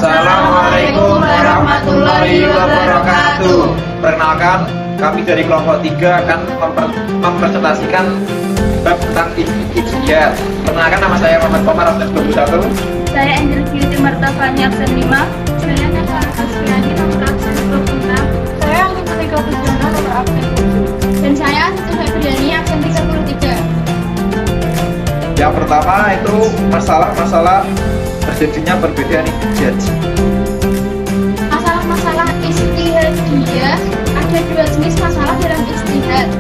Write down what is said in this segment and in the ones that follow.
Assalamualaikum warahmatullahi wabarakatuh. Perkenalkan, kami dari kelompok 3 akan mempresentasikan bab tentang ijtihad. Perkenalkan, nama saya Muhammad Komar, absen 21. Saya Angel Beauty Martafani, absen 5. Saya Nasa Asfiani, nomor absen 26. Saya Anggi Putika Pujono, nomor absen 7. Dan saya Siti Febriani, absen 33. Yang pertama itu masalah terjadinya perbedaan ijtihad. Masalah ijtihadiyah, ada 2 jenis masalah dalam ijtihad.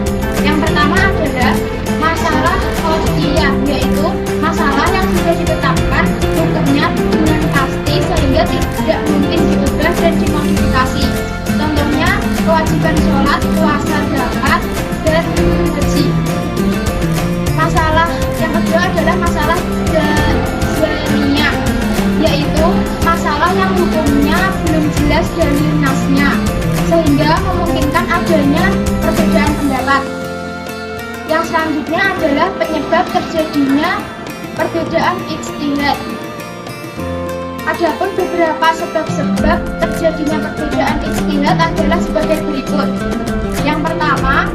Yang pertama adalah masalah khofiyah, yaitu masalah yang sudah ditetapkan hukumnya dengan pasti sehingga tidak mungkin diubah dan dimodifikasi. Contohnya kewajiban sholat, puasa, zakat, dan haji. Masalah yang kedua adalah masalah jazaniyah, yaitu masalah yang hukumnya belum jelas dari nasnya sehingga memungkinkan adanya perbedaan pendapat. Yang selanjutnya adalah penyebab terjadinya perbedaan ijtihad. Adapun beberapa sebab-sebab terjadinya perbedaan ijtihad adalah sebagai berikut. Yang pertama,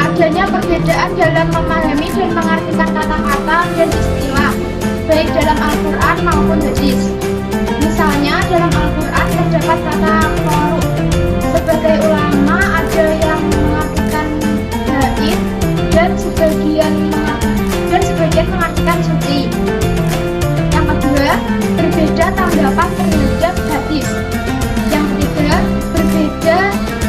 adanya perbedaan dalam memahami dan mengartikan kata-kata dan istilah, baik dalam Al-Quran maupun hadis. Misalnya dalam Al-Quran terdapat kata quru. Sebagai ulama ada yang mengartikan haid dan sebagian mengartikan suci. Yang kedua, berbeda tanggapan terhadap hadis. Yang ketiga, berbeda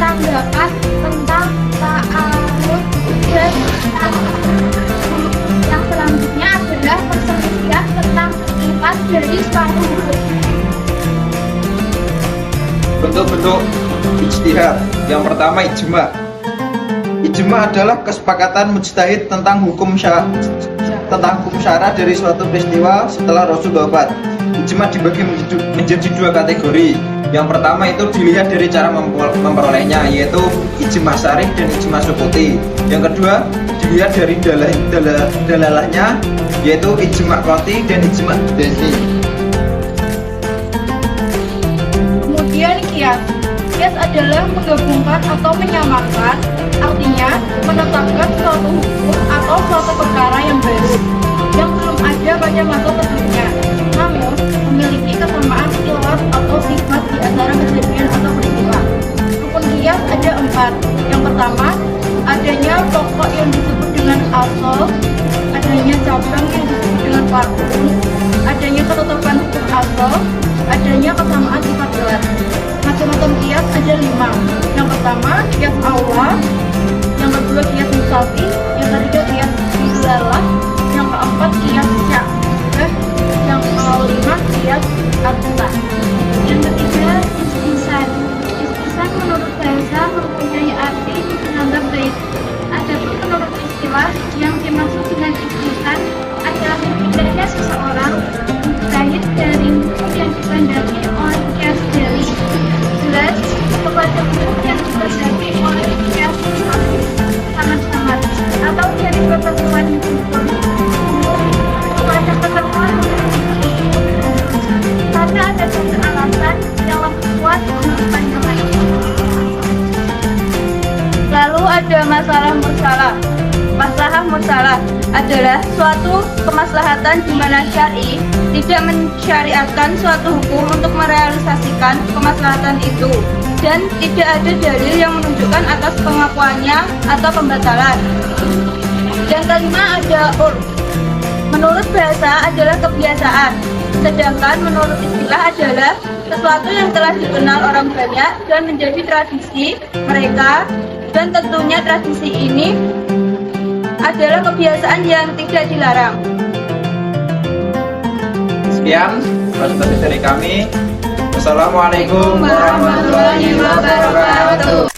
tanggapan tentang ta'arud dan yang selanjutnya adalah perselisihan tentang sifat dari suatu hukum. Bentuk-bentuk ijtihad. Yang pertama, ijma. Ijma adalah kesepakatan mujtahid tentang hukum syara dari suatu peristiwa setelah Rasul wafat. Ijma dibagi menjadi 2 kategori. Yang pertama itu dilihat dari cara memperolehnya, yaitu ijma syarih dan ijma sukuti. Yang kedua dilihat dari dalalahnya, yaitu ijma qati dan ijma dani. Kemudian kias. Kias adalah menggabungkan atau menyamakan, artinya menetapkan suatu hukum atau suatu perkara yang baru yang belum ada pada masa sebelumnya, namun memiliki kesamaan kilat atau sifat di antara kejadian atau peristiwa. Rukun kias ada 4. Yang pertama, adanya pokok yang disebut dengan asal, adanya cabang yang disebut dengan far'un, adanya ketetapan hukum asal, adanya kesamaan sifat kilat. Macam-macam kias ada 5. Yang pertama, kias awal. Yang kedua, kias musafi. Yang ketiga, kias dilalah. Yang keempat, kias syabah. Yang kelima, kias abdullah. Yang ketiga, istisan. Istisan menurut bahasa mempunyai arti menganggap baik. Adapun menurut istilah, yang dimaksud dengan istisan adalah berbedanya seseorang mujtahid dari hukum yang dipandangnya oleh kias dari jelas kepada hukum yang dipandangnya oleh kias sangat-sangat, atau dari ketentuan hukum kepada ketentuan karena ada satu alasan yang lebih kuat menurutkan yang lain. Lalu ada masalah mursalah. Masalah mursalah adalah suatu kemaslahatan di mana syar'i tidak mensyariatkan suatu hukum untuk merealisasikan kemaslahatan itu dan tidak ada dalil yang menunjukkan atas pengakuannya atau pembatalan. Yang kelima ada urf. Menurut bahasa adalah kebiasaan, sedangkan menurut istilah adalah sesuatu yang telah dikenal orang banyak dan menjadi tradisi mereka, dan tentunya tradisi ini adalah kebiasaan yang tidak dilarang. Sekian presentasi dari kami. Wassalamualaikum warahmatullahi wabarakatuh.